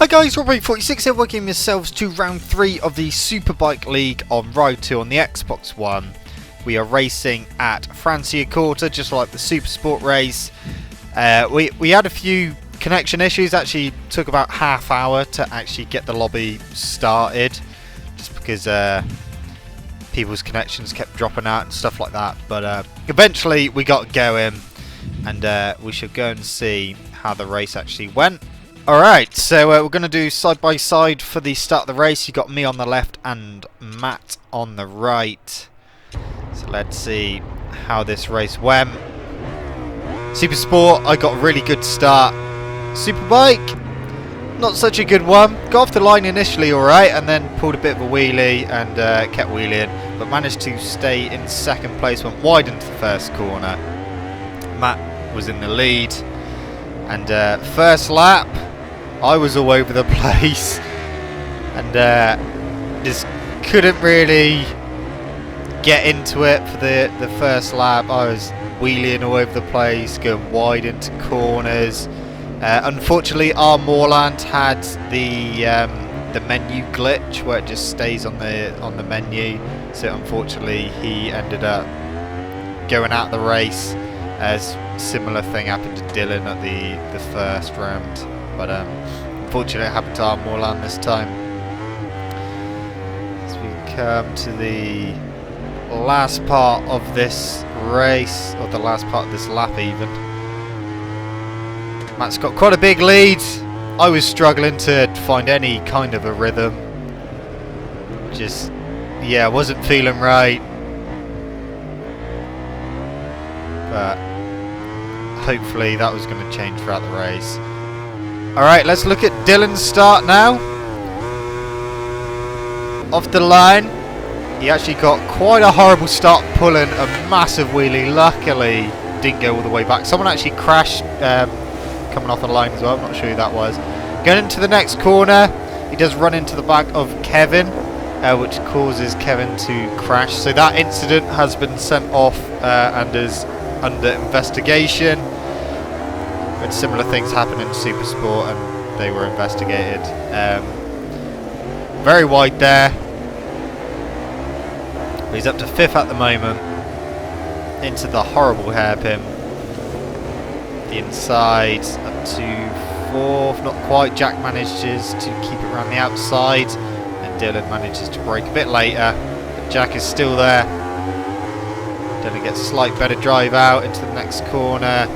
Hi guys, Superbike46 here, welcoming yourselves to round 3 of the Superbike League on Ride 2 on the Xbox One. We are racing at Franciacorta, just like the Super Sport race. We had a few connection issues, actually took about half hour to actually get the lobby started, just because people's connections kept dropping out and stuff like that. But eventually we got going, and we should go and see how the race actually went. Alright, so we're going to do side by side for the start of the race. You got me on the left and Matt on the right. So let's see how this race went. Super Sport, I got a really good start. Superbike, not such a good one. Got off the line initially alright, and then pulled a bit of a wheelie and kept wheeling, but managed to stay in second place, went wide into the first corner. Matt was in the lead, and first lap I was all over the place, and just couldn't really get into it for the first lap. I was wheeling all over the place, going wide into corners. Unfortunately, our Moorland had the menu glitch where it just stays on the menu, so unfortunately he ended up going out of the race. As similar thing happened to Dylan at the first round, but unfortunately it happened to our Moorland this time. As we come to the last part of this race, or the last part of this lap even, Matt's got quite a big lead. I was struggling to find any kind of a rhythm. Just, yeah, wasn't feeling right. But hopefully that was going to change throughout the race. Alright, let's look at Dylan's start now. Off the line, he actually got quite a horrible start, pulling a massive wheelie. Luckily didn't go all the way back. Someone actually crashed coming off the line as well, I'm not sure who that was. Going into the next corner, he does run into the back of Kevin, which causes Kevin to crash. So that incident has been sent off and is under investigation. But similar things happen in Super Sport and they were investigated. Very wide there. He's up to 5th at the moment. Into the horrible hairpin. The inside up to 4th, not quite. Jack manages to keep it around the outside, and Dylan manages to brake a bit later. But Jack is still there. Dylan gets a slight better drive out into the next corner,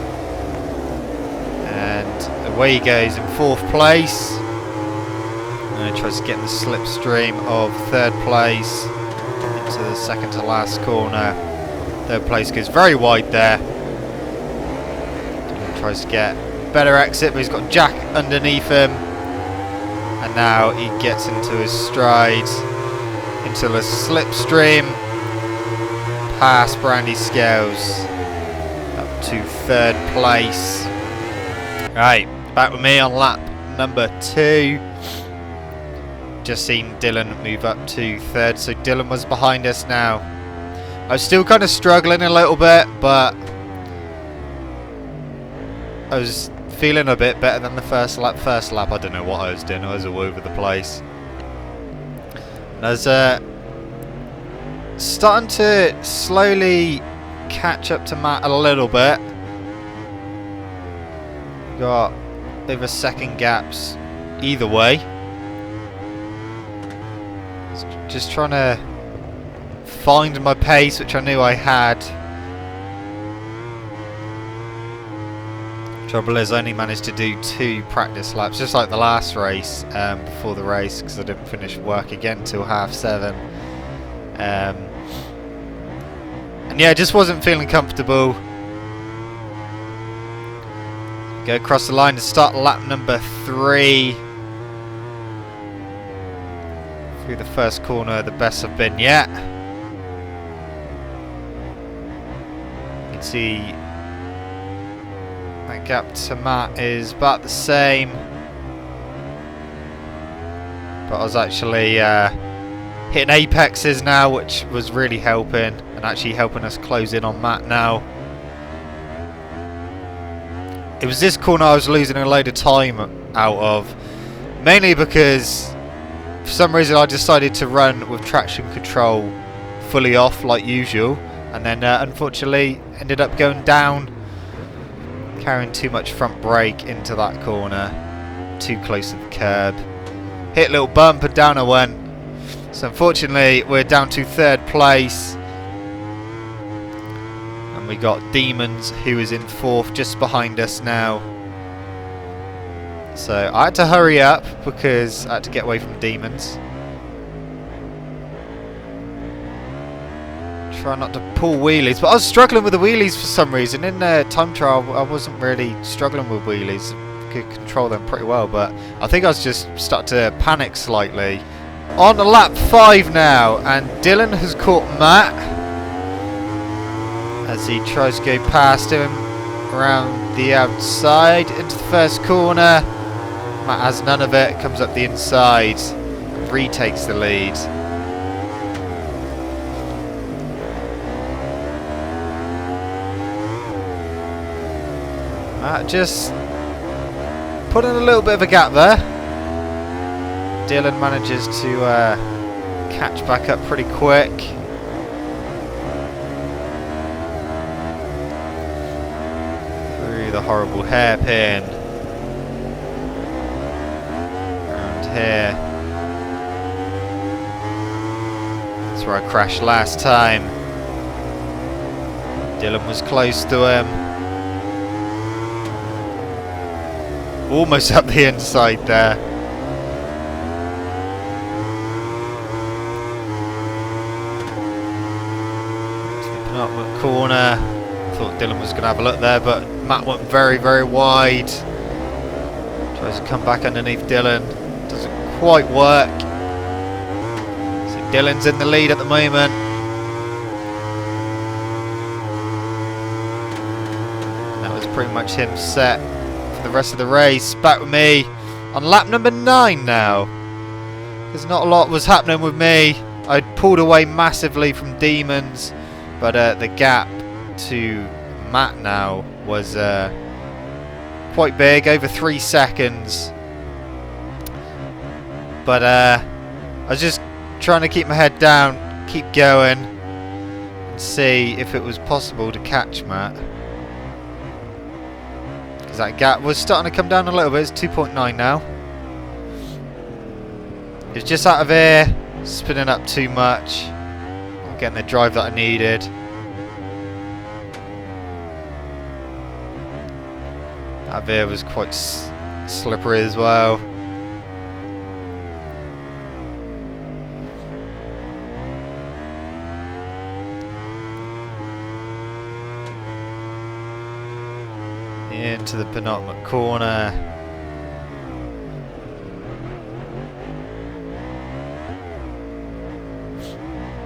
and away he goes in 4th place. And he tries to get in the slipstream of 3rd place into the second to last corner. 3rd place goes very wide there. Dylan tries to get a better exit, but he's got Jack underneath him, and now he gets into his stride into the slipstream. Past Brandy Scales up to 3rd place. Right, back with me on lap number 2. Just seen Dylan move up to 3rd, so Dylan was behind us now. I was still kind of struggling a little bit, but I was feeling a bit better than the first lap. First lap, I don't know what I was doing. I was all over the place. And I was starting to slowly catch up to Matt a little bit. Got over second gaps either way. Just trying to find my pace, which I knew I had. Trouble is, I only managed to do 2 practice laps, just like the last race before the race, because I didn't finish work again till 7:30. And yeah, I just wasn't feeling comfortable. Go across the line to start lap number 3. Through the first corner, the best I've been yet. You can see that gap to Matt is about the same. But I was actually hitting apexes now, which was really helping, and actually helping us close in on Matt now. It was this corner I was losing a load of time out of. Mainly because for some reason I decided to run with traction control fully off like usual, and then unfortunately ended up going down, carrying too much front brake into that corner, too close to the curb. Hit a little bump and down I went. So unfortunately we're down to 3rd place. And we got Demons, who is in 4th, just behind us now. So I had to hurry up because I had to get away from Demons. Try not to pull wheelies, but I was struggling with the wheelies for some reason. In time trial I wasn't really struggling with wheelies. Could control them pretty well, but I think I was just starting to panic slightly. On to lap 5 now, and Dylan has caught Matt as he tries to go past him around the outside into the first corner. Matt has none of it, comes up the inside and retakes the lead. Matt just put in a little bit of a gap there. Dylan manages to catch back up pretty quick. Through the horrible hairpin. Around here. That's where I crashed last time. Dylan was close to him. Almost up the inside there. To the penultimate corner. Thought Dylan was going to have a look there, but Matt went very, very wide. Tries to come back underneath Dylan. Doesn't quite work. So Dylan's in the lead at the moment. And that was pretty much him set for the rest of the race. Back with me on lap number 9 now. Because not a lot was happening with me. I'd pulled away massively from Demons, but the gap to Matt now was quite big, over 3 seconds. But I was just trying to keep my head down, keep going, and see if it was possible to catch Matt. Because that gap was starting to come down a little bit. It's 2.9 now. It's just out of here, spinning up too much, not getting the drive that I needed. That veer was quite slippery as well. Into the penultimate corner.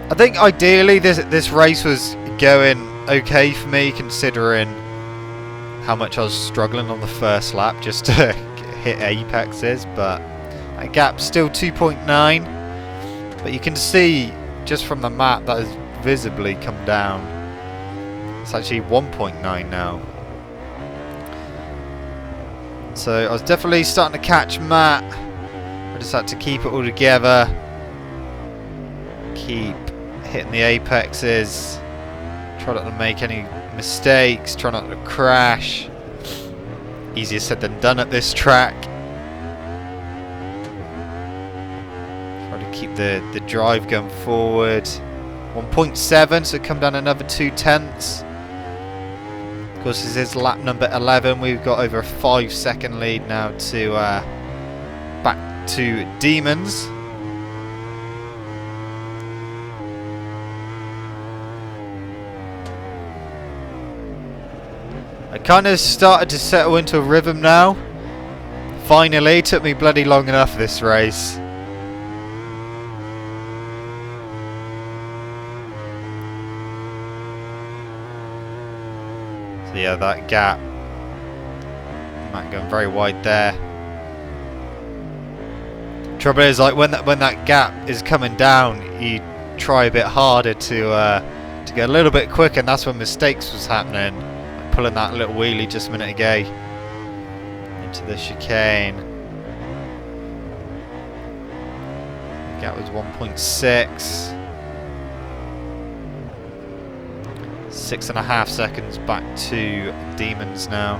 I think ideally this race was going okay for me, considering how much I was struggling on the first lap just to hit apexes, but that gap's still 2.9. But you can see just from the map that has visibly come down. It's actually 1.9 now. So I was definitely starting to catch Matt. I just had to keep it all together. Keep hitting the apexes. Try not to make any mistakes. Try not to crash. Easier said than done at this track. Try to keep the drive going forward. 1.7, so come down another 0.2. Of course, this is lap number 11. We've got over a 5-second lead now to back to Demons. I kind of started to settle into a rhythm now. Finally, it took me bloody long enough this race. So yeah, that gap. Matt going very wide there. Trouble is, like when that gap is coming down, you try a bit harder to get a little bit quicker, and that's when mistakes was happening. Like pulling that little wheelie just a minute ago into the chicane. Gap was 1.6. 6.5 seconds back to Demons now.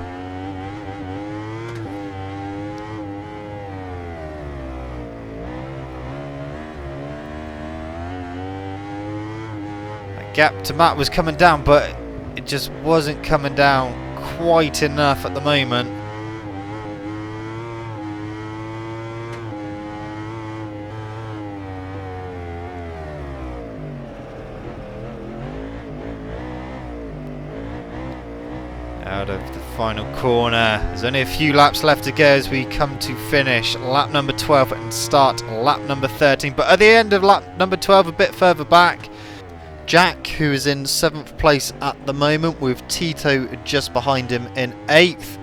That gap to Matt was coming down, but it just wasn't coming down quite enough at the moment. Out of the final corner. There's only a few laps left to go as we come to finish lap number 12 and start lap number 13. But at the end of lap number 12, a bit further back, Jack, who is in 7th place at the moment, with Tito just behind him in 8th.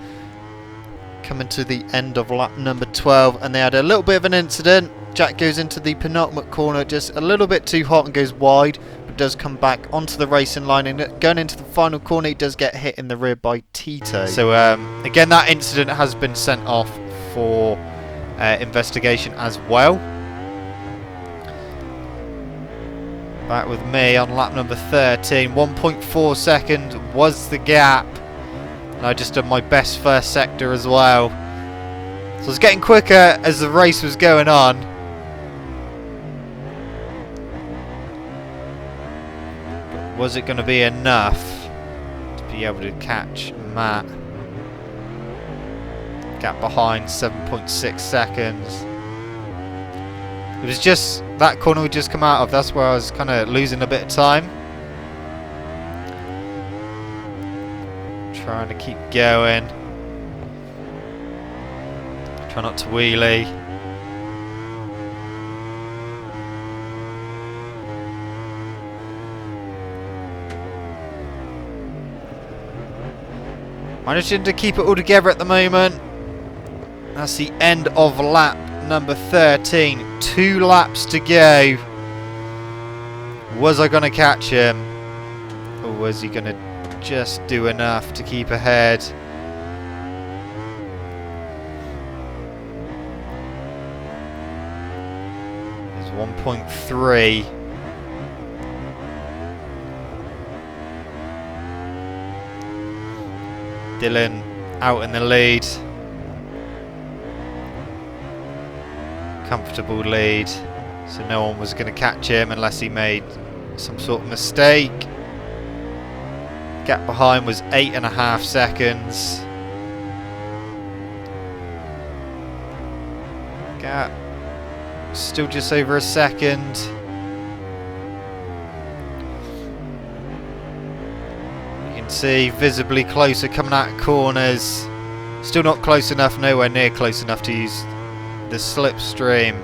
Coming to the end of lap number 12, and they had a little bit of an incident. Jack goes into the penultimate corner just a little bit too hot and goes wide, but does come back onto the racing line, and going into the final corner he does get hit in the rear by Tito. So again, that incident has been sent off for investigation as well. Back with me on lap number 13. 1.4 seconds was the gap, and I just did my best first sector as well. So I was getting quicker as the race was going on. Was it going to be enough to be able to catch Matt? Gap behind, 7.6 seconds. It was just that corner we just come out of. That's where I was kind of losing a bit of time. Trying to keep going. Try not to wheelie. Managing to keep it all together at the moment. That's the end of lap number 13. 2 laps to go. Was I going to catch him? Or was he going to just do enough to keep ahead? There's 1.3. Dylan out in the lead. Comfortable lead. So no one was going to catch him unless he made some sort of mistake. Gap behind was 8.5 seconds. Gap still just over a second. See, visibly closer coming out of corners. Still not close enough, nowhere near close enough to use the slipstream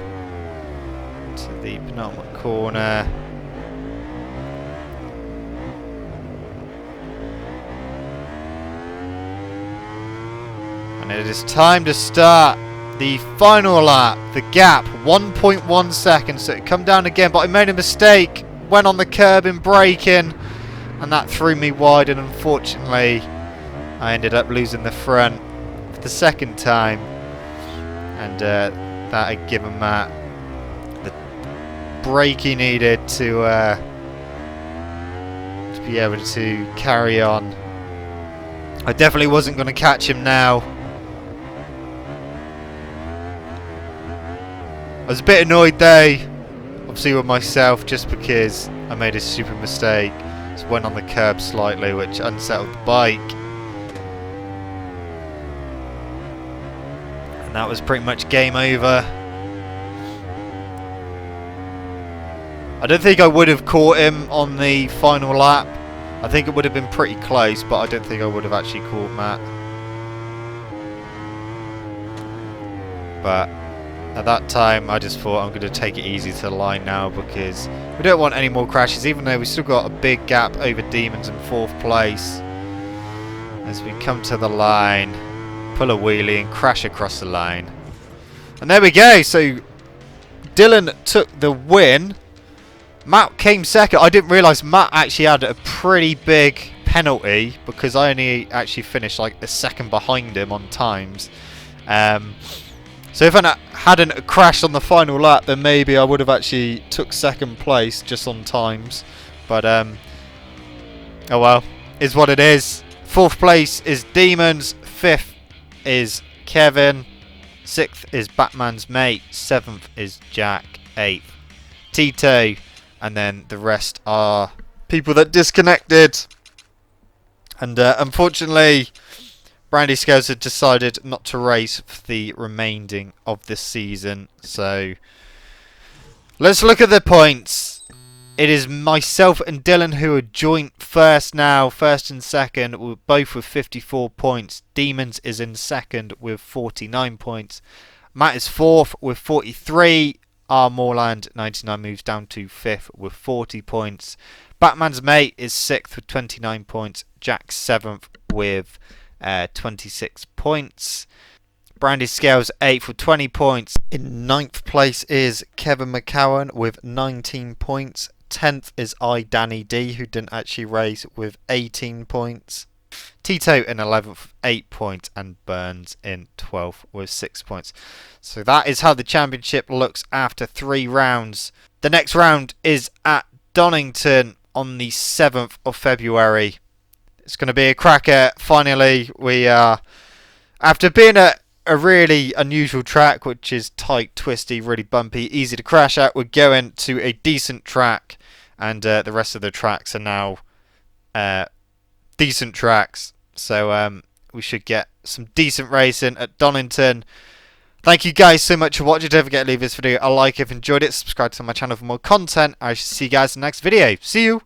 to the penultimate corner. And it is time to start the final lap. The gap, 1.1 seconds, so it come down again, but I made a mistake, went on the curb in braking, and that threw me wide, and unfortunately I ended up losing the front for the second time, and that had given Matt the break he needed to be able to carry on. I definitely wasn't going to catch him now. I was a bit annoyed though, obviously with myself, just because I made a stupid mistake. Just went on the curb slightly, which unsettled the bike. And that was pretty much game over. I don't think I would have caught him on the final lap. I think it would have been pretty close, but I don't think I would have actually caught Matt. But at that time I just thought I'm going to take it easy to the line now, because we don't want any more crashes, even though we've still got a big gap over Demons in 4th place. As we come to the line, pull a wheelie and crash across the line. And there we go, so Dylan took the win. Matt came second. I didn't realise Matt actually had a pretty big penalty, because I only actually finished like a second behind him on times. So if I hadn't crashed on the final lap, then maybe I would have actually took second place just on times. But oh well, is what it is. Fourth place is Demons. Fifth is Kevin. Sixth is Batman's mate. Seventh is Jack. Eighth, Tito, and then the rest are people that disconnected. And unfortunately, Brandy Scales had decided not to race for the remaining of this season. So let's look at the points. It is myself and Dylan who are joint first now. First and second, we're both with 54 points. Demons is in second with 49 points. Matt is fourth with 43. R. Moorland 99 moves down to fifth with 40 points. Batman's mate is sixth with 29 points. Jack seventh with 26 points. Brandy Scales 8th with 20 points. In 9th place is Kevin McCowan with 19 points. 10th is Danny D, who didn't actually race, with 18 points. Tito in 11th with 8 points, and Burns in 12th with 6 points. So that is how the championship looks after 3 rounds. The next round is at Donington on the 7th of February. It's going to be a cracker. Finally, we are, after being a really unusual track, which is tight, twisty, really bumpy, easy to crash at, we're going to a decent track, and the rest of the tracks are now decent tracks. So we should get some decent racing at Donington. Thank you guys so much for watching. Don't forget to leave this video a like if you enjoyed it. Subscribe to my channel for more content. I shall see you guys in the next video. See you!